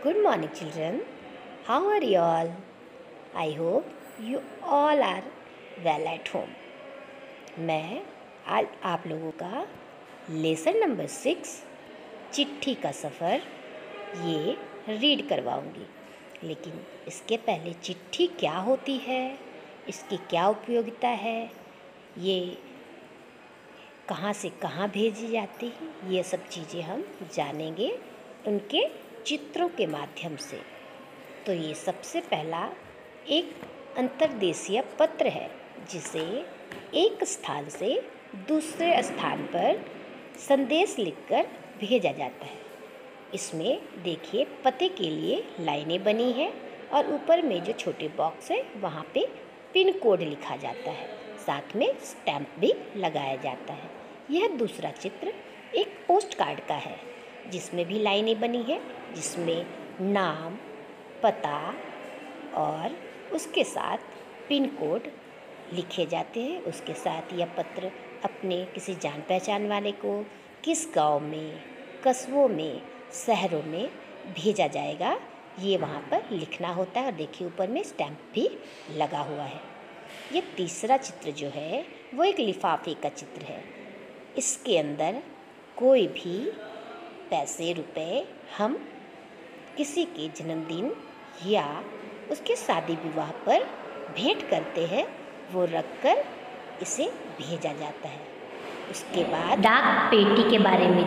Good morning, children. How are you all? I hope you all are well at home. मैं आज आप लोगों का लेसन नंबर 6 चिट्ठी का सफ़र ये रीड करवाऊंगी। लेकिन इसके पहले चिट्ठी क्या होती है, इसकी क्या उपयोगिता है, ये कहाँ से कहाँ भेजी जाती है, ये सब चीज़ें हम जानेंगे उनके चित्रों के माध्यम से। तो ये सबसे पहला एक अंतर्देशीय पत्र है जिसे एक स्थान से दूसरे स्थान पर संदेश लिखकर भेजा जाता है। इसमें देखिए पते के लिए लाइनें बनी हैं और ऊपर में जो छोटे बॉक्स है वहाँ पे पिन कोड लिखा जाता है, साथ में स्टैम्प भी लगाया जाता है। यह दूसरा चित्र एक पोस्ट कार्ड का है जिसमें भी लाइनें बनी हैं, जिसमें नाम, पता और उसके साथ पिन कोड लिखे जाते हैं। उसके साथ यह पत्र अपने किसी जान पहचान वाले को किस गांव में, कस्बों में, शहरों में भेजा जाएगा, ये वहाँ पर लिखना होता है। और देखिए ऊपर में स्टैम्प भी लगा हुआ है। ये तीसरा चित्र जो है वो एक लिफाफे का चित्र है। इसके अंदर कोई भी पैसे रुपए हम किसी के जन्मदिन या उसके शादी विवाह पर भेंट करते हैं, वो रखकर इसे भेजा जाता है। उसके बाद डाक पेटी के बारे में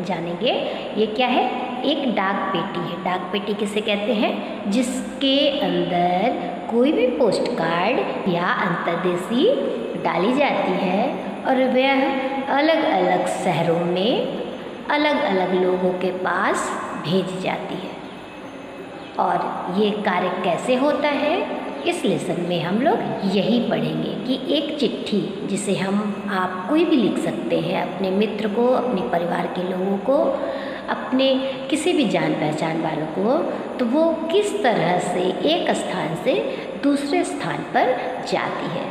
जानेंगे। ये क्या है? एक डाक पेटी है। डाक पेटी किसे कहते हैं? जिसके अंदर कोई भी पोस्ट कार्ड या अंतर्देशी डाली जाती है और वह अलग अलग शहरों में अलग अलग लोगों के पास भेजी जाती है। और ये कार्य कैसे होता है, इस लेसन में हम लोग यही पढ़ेंगे कि एक चिट्ठी जिसे आप कोई भी लिख सकते हैं अपने मित्र को, अपने परिवार के लोगों को, अपने किसी भी जान पहचान वालों को, तो वो किस तरह से एक स्थान से दूसरे स्थान पर जाती है।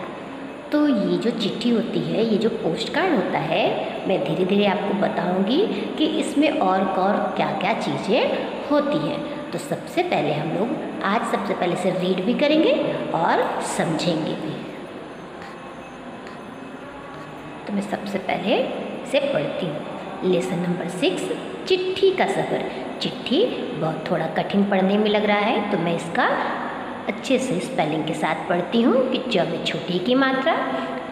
तो ये जो चिट्ठी होती है, ये जो पोस्ट कार्ड होता है, मैं धीरे धीरे आपको बताऊंगी कि इसमें और क्या क्या चीज़ें होती हैं। तो सबसे पहले हम लोग आज सबसे पहले से रीड भी करेंगे और समझेंगे भी। तो मैं सबसे पहले इसे पढ़ती हूँ। लेसन नंबर 6 चिट्ठी का सफ़र। चिट्ठी बहुत थोड़ा कठिन पढ़ने में लग रहा है, तो मैं इसका अच्छे से स्पेलिंग के साथ पढ़ती हूँ कि च में छोटी की मात्रा,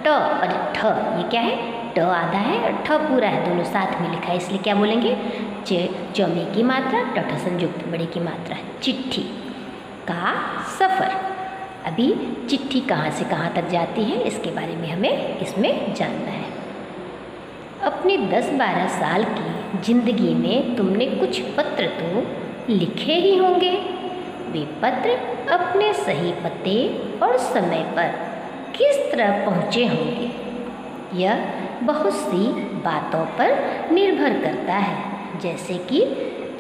ट और ठ, ये क्या है? ट आधा है और ठ पूरा है, दोनों साथ में लिखा है, इसलिए क्या बोलेंगे? च में की मात्रा, ट संयुक्त बड़े की मात्रा है। चिट्ठी का सफ़र। अभी चिट्ठी कहाँ से कहाँ तक जाती है इसके बारे में हमें इसमें जानना है। अपने 10-12 साल की जिंदगी में तुमने कुछ पत्र तो लिखे ही होंगे। वे पत्र अपने सही पते और समय पर किस तरह पहुँचे होंगे, यह बहुत सी बातों पर निर्भर करता है। जैसे कि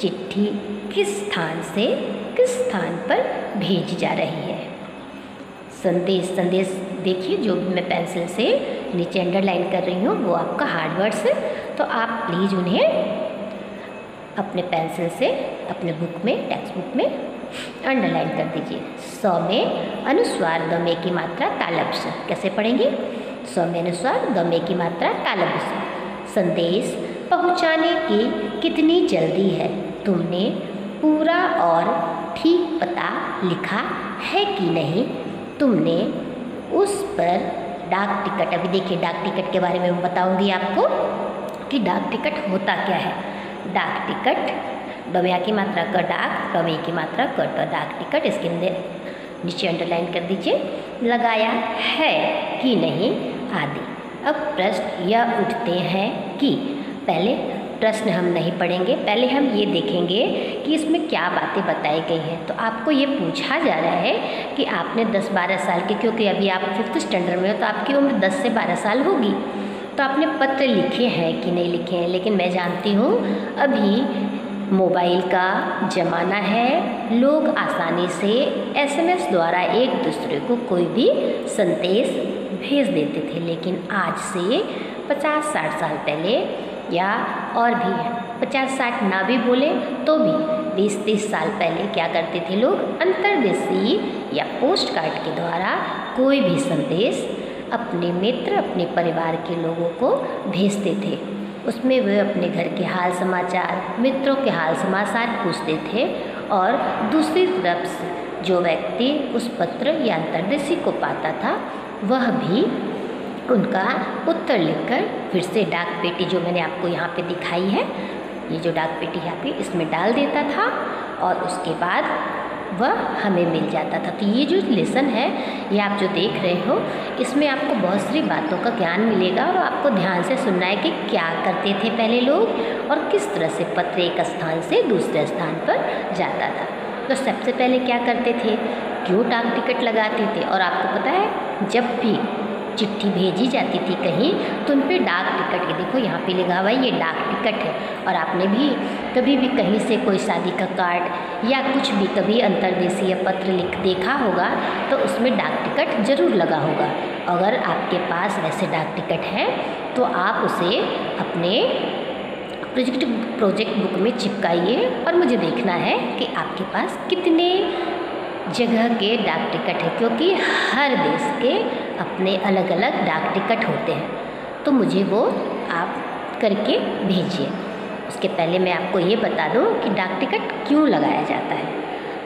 चिट्ठी किस स्थान से किस स्थान पर भेजी जा रही है। संदेश देखिए, जो भी मैं पेंसिल से नीचे अंडरलाइन कर रही हूँ वो आपका हार्ड वर्ड्स है, तो आप प्लीज़ उन्हें अपने पेंसिल से अपने बुक में, टेक्स्ट बुक में अंडरलाइन कर दीजिए। 100 में अनुस्वार द में की मात्रा तालब से कैसे पढ़ेंगे? 100 में अनुस्वार द में की मात्रा तालब से। संदेश पहुंचाने की कितनी जल्दी है? तुमने पूरा और ठीक पता लिखा है कि नहीं? तुमने उस पर डाक टिकट, अभी देखिए डाक टिकट के बारे में मैं बताऊंगी आपको कि डाक टिकट होता क्या है। डाक टिकट, डोमिया की मात्रा का डाक, डोमे की मात्रा कट, डाक टिकट, इसके अंदर नीचे अंडरलाइन कर दीजिए, लगाया है कि नहीं आदि। अब प्रश्न यह उठते हैं कि पहले प्रश्न हम नहीं पढ़ेंगे, पहले हम ये देखेंगे कि इसमें क्या बातें बताई गई हैं। तो आपको ये पूछा जा रहा है कि आपने 10-12 साल के, क्योंकि अभी आप 5th स्टैंडर्ड में हो तो आपकी उम्र 10 से 12 साल होगी, तो आपने पत्र लिखे हैं कि नहीं लिखे हैं। लेकिन मैं जानती हूँ अभी मोबाइल का ज़माना है, लोग आसानी से SMS द्वारा एक दूसरे को कोई भी संदेश भेज देते थे। लेकिन आज से 50-60 साल पहले, या और भी 50-60 ना भी बोले तो भी 20-30 साल पहले क्या करते थे लोग, अंतर्देशीय या पोस्ट कार्ड के द्वारा कोई भी संदेश अपने मित्र, अपने परिवार के लोगों को भेजते थे। उसमें वे अपने घर के हाल समाचार, मित्रों के हाल समाचार पूछते थे और दूसरी तरफ से जो व्यक्ति उस पत्र या अंतर्देशीय को पाता था वह भी उनका उत्तर लिखकर फिर से डाक पेटी, जो मैंने आपको यहाँ पे दिखाई है, ये जो डाक पेटी यहाँ पे, इसमें डाल देता था और उसके बाद वह हमें मिल जाता था। तो ये जो लेसन है, ये आप जो देख रहे हो, इसमें आपको बहुत सारी बातों का ज्ञान मिलेगा और आपको ध्यान से सुनना है कि क्या करते थे पहले लोग और किस तरह से पत्र एक स्थान से दूसरे स्थान पर जाता था। तो सबसे पहले क्या करते थे, क्यों डाक टिकट लगाते थे। और आपको पता है, जब भी चिट्ठी भेजी जाती थी कहीं तो उन पर डाक टिकट, ये देखो यहाँ पे लिखा हुआ है, ये डाक टिकट है। और आपने भी कभी भी कहीं से कोई शादी का कार्ड या कुछ भी कभी अंतर्देशीय पत्र लिख देखा होगा तो उसमें डाक टिकट ज़रूर लगा होगा। अगर आपके पास वैसे डाक टिकट है तो आप उसे अपने प्रोजेक्ट बुक में चिपकाइए और मुझे देखना है कि आपके पास कितने जगह के डाक टिकट है, क्योंकि हर देश के अपने अलग अलग डाक टिकट होते हैं। तो मुझे वो आप करके भेजिए। उसके पहले मैं आपको ये बता दूं कि डाक टिकट क्यों लगाया जाता है।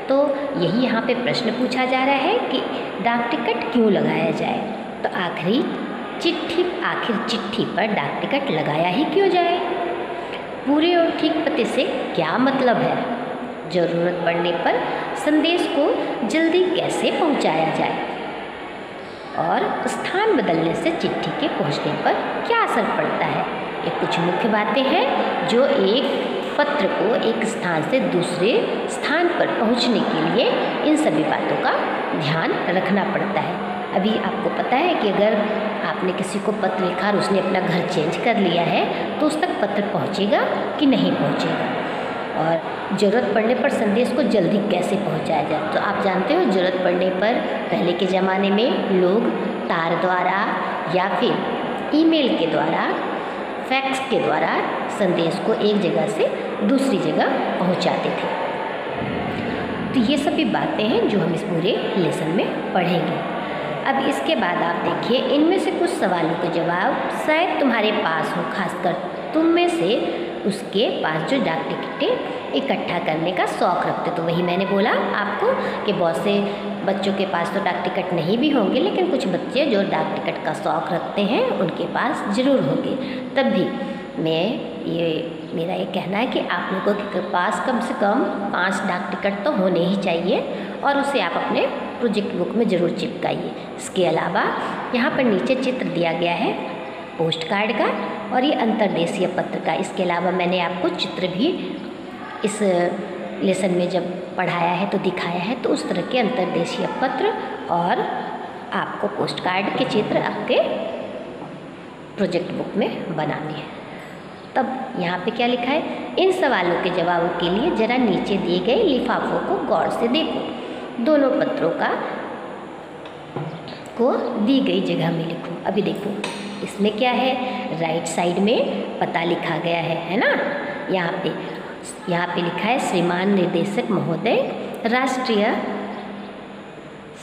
तो यही यहाँ पे प्रश्न पूछा जा रहा है कि डाक टिकट क्यों लगाया जाए। तो आखिर चिट्ठी पर डाक टिकट लगाया ही क्यों जाए। पूरे और ठीक पते से क्या मतलब है। ज़रूरत पड़ने पर संदेश को जल्दी कैसे पहुंचाया जाए और स्थान बदलने से चिट्ठी के पहुंचने पर क्या असर पड़ता है। ये कुछ मुख्य बातें हैं जो एक पत्र को एक स्थान से दूसरे स्थान पर पहुंचने के लिए इन सभी बातों का ध्यान रखना पड़ता है। अभी आपको पता है कि अगर आपने किसी को पत्र लिखा और उसने अपना घर चेंज कर लिया है तो उस तक पत्र पहुंचेगा कि नहीं पहुंचेगा, और ज़रूरत पड़ने पर संदेश को जल्दी कैसे पहुंचाया जाए। तो आप जानते हो, ज़रूरत पड़ने पर पहले के ज़माने में लोग तार द्वारा या फिर ईमेल के द्वारा, फैक्स के द्वारा संदेश को एक जगह से दूसरी जगह पहुंचाते थे। तो ये सभी बातें हैं जो हम इस पूरे लेसन में पढ़ेंगे। अब इसके बाद आप देखिए, इनमें से कुछ सवालों के जवाब शायद तुम्हारे पास हो, खासकर तुम में से उसके पास जो डाक टिकटें इकट्ठा करने का शौक़ रखते। तो वही मैंने बोला आपको कि बहुत से बच्चों के पास तो डाक टिकट नहीं भी होंगे, लेकिन कुछ बच्चे जो डाक टिकट का शौक़ रखते हैं उनके पास ज़रूर होंगे। तब भी मेरा ये कहना है कि आप लोगों के पास कम से कम 5 डाक टिकट तो होने ही चाहिए और उसे आप अपने प्रोजेक्ट बुक में ज़रूर चिपकाइए। इसके अलावा यहाँ पर नीचे चित्र दिया गया है पोस्ट कार्ड का और ये अंतर्देशीय पत्र का। इसके अलावा मैंने आपको चित्र भी इस लेसन में जब पढ़ाया है तो दिखाया है। तो उस तरह के अंतर्देशीय पत्र और आपको पोस्ट कार्ड के चित्र आपके प्रोजेक्ट बुक में बनाने हैं। तब यहाँ पे क्या लिखा है, इन सवालों के जवाबों के लिए ज़रा नीचे दिए गए लिफाफों को गौर से देखो। दोनों पत्रों को दी गई जगह में लिखो। अभी देखो इसमें क्या है, राइट साइड में पता लिखा गया है ना। यहाँ पे लिखा है श्रीमान निर्देशक महोदय, राष्ट्रीय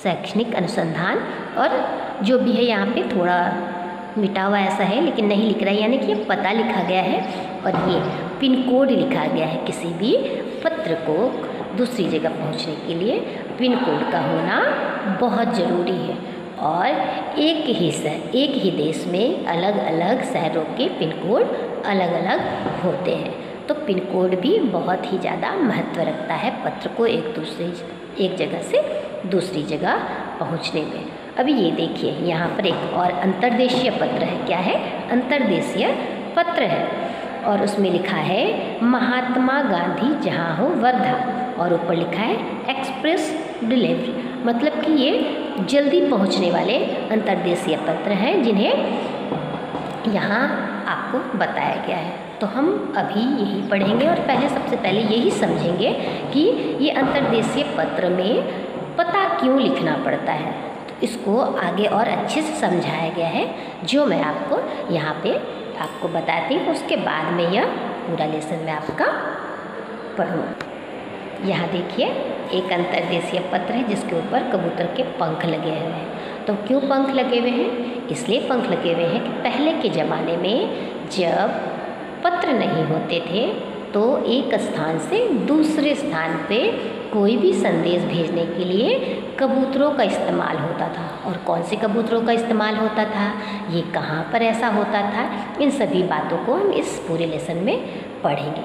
शैक्षणिक अनुसंधान, और जो भी है यहाँ पे थोड़ा मिटा हुआ ऐसा है लेकिन नहीं लिख रहा है, यानी कि ये पता लिखा गया है और ये पिन कोड लिखा गया है। किसी भी पत्र को दूसरी जगह पहुंचने के लिए पिन कोड का होना बहुत ज़रूरी है। और एक ही देश में अलग अलग शहरों के पिन कोड अलग अलग होते हैं। तो पिन कोड भी बहुत ही ज़्यादा महत्व रखता है पत्र को एक जगह से दूसरी जगह पहुंचने में। अभी ये देखिए यहाँ पर एक और अंतर्देशीय पत्र है। क्या है, अंतर्देशीय पत्र है और उसमें लिखा है महात्मा गांधी जहाँ हो वर्धा, और ऊपर लिखा है एक्सप्रेस डिलीवरी, मतलब कि ये जल्दी पहुँचने वाले अंतर्देशीय पत्र हैं जिन्हें यहाँ आपको बताया गया है। तो हम अभी यही पढ़ेंगे और सबसे पहले यही समझेंगे कि ये अंतर्देशीय पत्र में पता क्यों लिखना पड़ता है। तो इसको आगे और अच्छे से समझाया गया है जो मैं आपको यहाँ पे बताती हूँ। उसके बाद में यह पूरा लेसन में आपका पढ़ूँ। यहाँ देखिए एक अंतर्देशीय पत्र है जिसके ऊपर कबूतर के पंख लगे हुए हैं। तो क्यों पंख लगे हुए हैं? इसलिए पंख लगे हुए हैं कि पहले के ज़माने में जब पत्र नहीं होते थे तो एक स्थान से दूसरे स्थान पे कोई भी संदेश भेजने के लिए कबूतरों का इस्तेमाल होता था। और कौन से कबूतरों का इस्तेमाल होता था, ये कहाँ पर ऐसा होता था, इन सभी बातों को हम इस पूरे लेसन में पढ़ेंगे।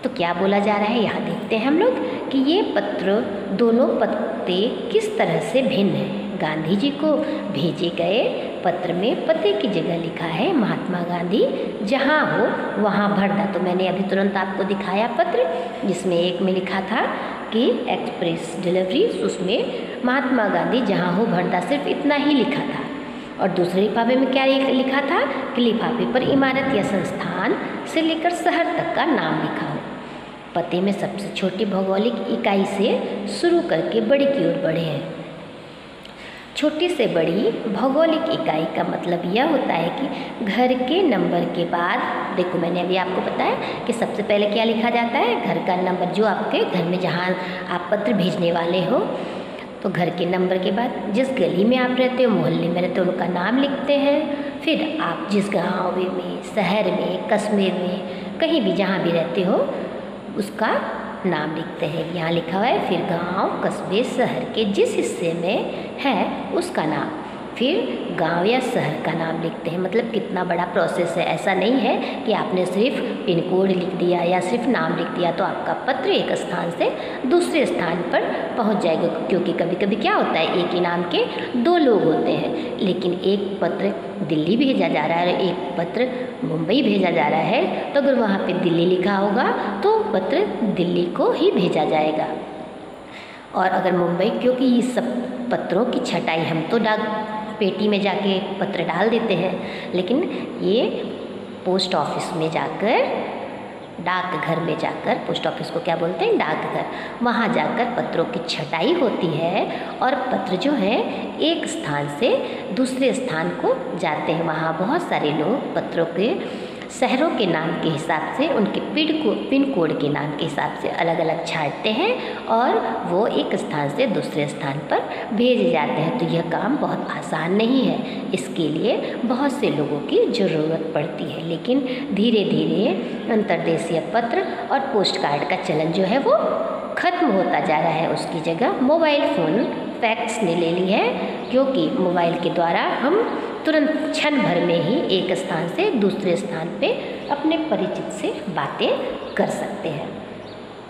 तो क्या बोला जा रहा है, यहाँ देखते हैं हम लोग कि ये पत्र, दोनों पत्ते किस तरह से भिन्न हैं। गांधी जी को भेजे गए पत्र में पते की जगह लिखा है महात्मा गांधी, जहाँ हो वहाँ भरदा। तो मैंने अभी तुरंत आपको दिखाया पत्र, जिसमें एक में लिखा था कि एक्सप्रेस डिलीवरी, उसमें महात्मा गांधी जहाँ हो भरदा, सिर्फ इतना ही लिखा था। और दूसरे लिफाफे में क्या लिखा था कि लिफाफे पर इमारत या संस्थान से लेकर शहर तक का नाम लिखा हो। पते में सबसे छोटी भौगोलिक इकाई से शुरू करके बड़ी की ओर बढ़े हैं। छोटी से बड़ी भौगोलिक इकाई का मतलब यह होता है कि घर के नंबर के बाद, देखो मैंने अभी आपको बताया कि सबसे पहले क्या लिखा जाता है, घर का नंबर, जो आपके घर में जहाँ आप पत्र भेजने वाले हो, तो घर के नंबर के बाद जिस गली में आप रहते हो, मोहल्ले में रहते हो, उनका नाम लिखते हैं। फिर आप जिस गाँव में, शहर में, कस्बे में, कहीं भी जहाँ भी रहते हो उसका नाम लिखते हैं। यहाँ लिखा हुआ है, फिर गांव, कस्बे, शहर के जिस हिस्से में है उसका नाम, फिर गांव या शहर का नाम लिखते हैं। मतलब कितना बड़ा प्रोसेस है। ऐसा नहीं है कि आपने सिर्फ पिन कोड लिख दिया या सिर्फ नाम लिख दिया तो आपका पत्र एक स्थान से दूसरे स्थान पर पहुंच जाएगा। क्योंकि कभी कभी क्या होता है, एक ही नाम के दो लोग होते हैं, लेकिन एक पत्र दिल्ली भेजा जा रहा है, एक पत्र मुंबई भेजा जा रहा है, तो अगर वहाँ पे दिल्ली लिखा होगा तो पत्र दिल्ली को ही भेजा जाएगा। और अगर मुंबई, क्योंकि ये सब पत्रों की छटाई हम तो डाक पेटी में जाके पत्र डाल देते हैं, लेकिन ये पोस्ट ऑफिस में जाकर, डाकघर में जाकर, पोस्ट ऑफिस को क्या बोलते हैं, डाकघर, वहाँ जाकर पत्रों की छटाई होती है और पत्र जो है एक स्थान से दूसरे स्थान को जाते हैं। वहाँ बहुत सारे लोग पत्रों के शहरों के नाम के हिसाब से, उनके पिन कोड के नाम के हिसाब से अलग अलग छांटते हैं और वो एक स्थान से दूसरे स्थान पर भेजे जाते हैं। तो यह काम बहुत आसान नहीं है, इसके लिए बहुत से लोगों की ज़रूरत पड़ती है। लेकिन धीरे धीरे अंतर्देशीय पत्र और पोस्ट कार्ड का चलन जो है वो ख़त्म होता जा रहा है। उसकी जगह मोबाइल फ़ोन, फैक्स ने ले ली है, क्योंकि मोबाइल के द्वारा हम तुरंत क्षण भर में ही एक स्थान से दूसरे स्थान पे अपने परिचित से बातें कर सकते हैं।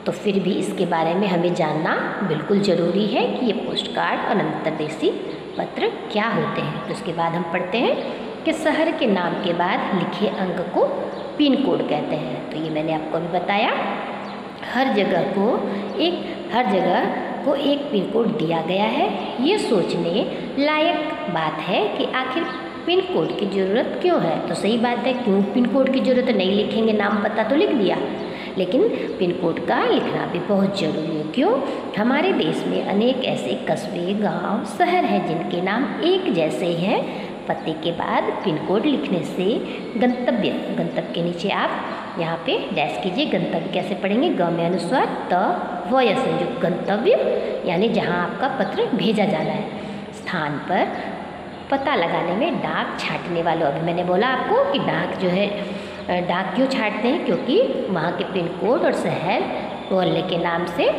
तो फिर भी इसके बारे में हमें जानना बिल्कुल ज़रूरी है कि ये पोस्ट कार्ड और अंतर्देशीय पत्र क्या होते हैं। तो इसके बाद हम पढ़ते हैं कि शहर के नाम के बाद लिखे अंक को पिन कोड कहते हैं। तो ये मैंने आपको अभी बताया, हर जगह को एक पिन कोड दिया गया है। ये सोचने लायक बात है कि आखिर पिन कोड की ज़रूरत क्यों है। तो सही बात है, क्यों पिन कोड की ज़रूरत है, नहीं लिखेंगे, नाम पता तो लिख दिया, लेकिन पिन कोड का लिखना भी बहुत ज़रूरी है। क्यों? हमारे देश में अनेक ऐसे कस्बे, गांव, शहर हैं जिनके नाम एक जैसे हैं। पते के बाद पिन कोड लिखने से गंतव्य के नीचे आप यहाँ पे डैश कीजिए। गंतव्य कैसे पढ़ेंगे, ग में अनुस्वार, त व या संयुक्त, गंतव्य यानी जहाँ आपका पत्र भेजा जाना है। स्थान पर पता लगाने में डाक छाँटने वालों, अभी मैंने बोला आपको कि डाक जो है, डाक क्यों छाँटते हैं, क्योंकि वहाँ के पिन कोड और शहर मोहल्ले के नाम से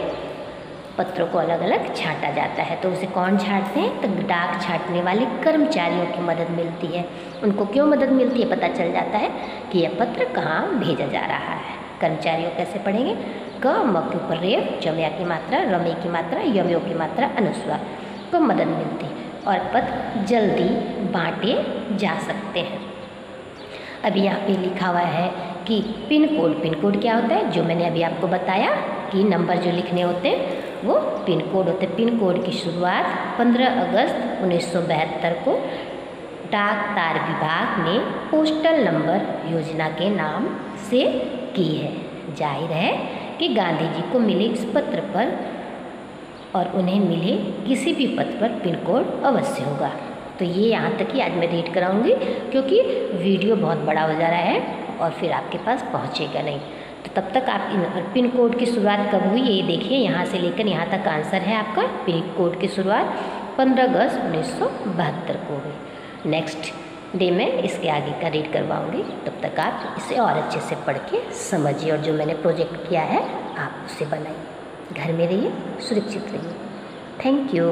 पत्रों को अलग अलग छाँटा जाता है। तो उसे कौन छाँटते हैं, तो डाक छाँटने वाले कर्मचारियों की मदद मिलती है। उनको क्यों मदद मिलती है, पता चल जाता है कि यह पत्र कहाँ भेजा जा रहा है। कर्मचारियों कैसे पढ़ेंगे, क म के ऊपर रेफ, चमया की मात्रा, रमे की मात्रा, यमयों की मात्रा, अनुस्वार को मदद मिलती है और पत्र जल्दी बांटे जा सकते हैं। अभी यहाँ पे लिखा हुआ है कि पिन कोड क्या होता है, जो मैंने अभी आपको बताया कि नंबर जो लिखने होते हैं वो पिन कोड होते हैं। पिन कोड की शुरुआत 15 अगस्त 1972 को डाक तार विभाग ने पोस्टल नंबर योजना के नाम से की है। जाहिर है कि गांधी जी को मिले इस पत्र पर और उन्हें मिले किसी भी पत्र पर पिन कोड अवश्य होगा। तो ये यहाँ तक ही आज मैं रीड कराऊंगी, क्योंकि वीडियो बहुत बड़ा हो जा रहा है और फिर आपके पास पहुँचेगा नहीं। तो तब तक आप पिन कोड की शुरुआत कब हुई ये देखिए, यहाँ से लेकर यहाँ तक आंसर है आपका। पिन कोड की शुरुआत 15 अगस्त 1972 को हुई। नेक्स्ट डे में इसके आगे का रीड करवाऊँगी, तब तक आप इसे और अच्छे से पढ़ के समझिए और जो मैंने प्रोजेक्ट किया है आप उसे बनाइए। घर में रहिए, सुरक्षित रहिए। Thank you.